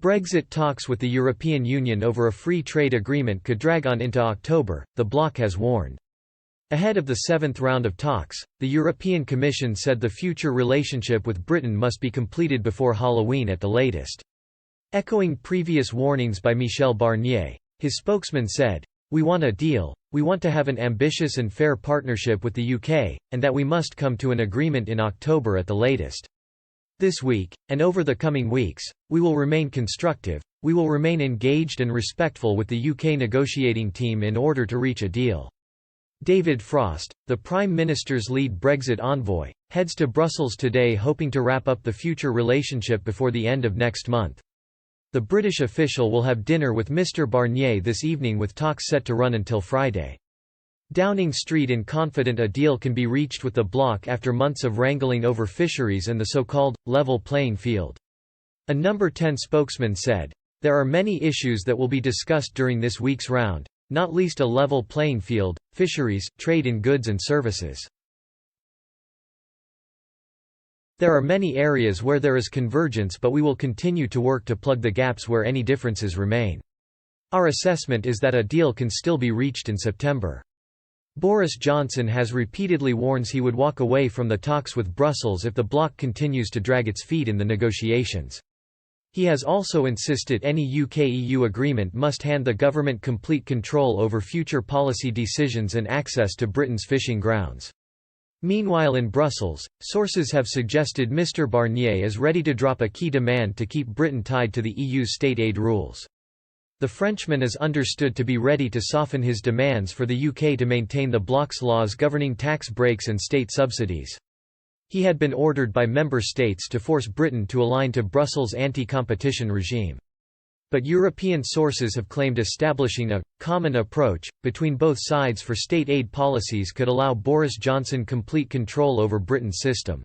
Brexit talks with the European Union over a free trade agreement could drag on into October, the bloc has warned. Ahead of the seventh round of talks, the European Commission said the future relationship with Britain must be completed before Halloween at the latest. Echoing previous warnings by Michel Barnier, his spokesman said, "We want a deal, we want to have an ambitious and fair partnership with the UK, and that we must come to an agreement in October at the latest. This week, and over the coming weeks, we will remain constructive, we will remain engaged and respectful with the UK negotiating team in order to reach a deal." David Frost, the Prime Minister's lead Brexit envoy, heads to Brussels today hoping to wrap up the future relationship before the end of next month. The British official will have dinner with Mr Barnier this evening with talks set to run until Friday. Downing Street is confident a deal can be reached with the bloc after months of wrangling over fisheries and the so-called level playing field. A Number 10 spokesman said, "There are many issues that will be discussed during this week's round, not least a level playing field, fisheries, trade in goods and services. There are many areas where there is convergence, but we will continue to work to plug the gaps where any differences remain. Our assessment is that a deal can still be reached in September." Boris Johnson has repeatedly warned he would walk away from the talks with Brussels if the bloc continues to drag its feet in the negotiations. He has also insisted any UK-EU agreement must hand the government complete control over future policy decisions and access to Britain's fishing grounds. Meanwhile in Brussels, sources have suggested Mr Barnier is ready to drop a key demand to keep Britain tied to the EU's state aid rules. The Frenchman is understood to be ready to soften his demands for the UK to maintain the bloc's laws governing tax breaks and state subsidies. He had been ordered by member states to force Britain to align to Brussels' anti-competition regime. But European sources have claimed establishing a common approach between both sides for state aid policies could allow Boris Johnson complete control over Britain's system.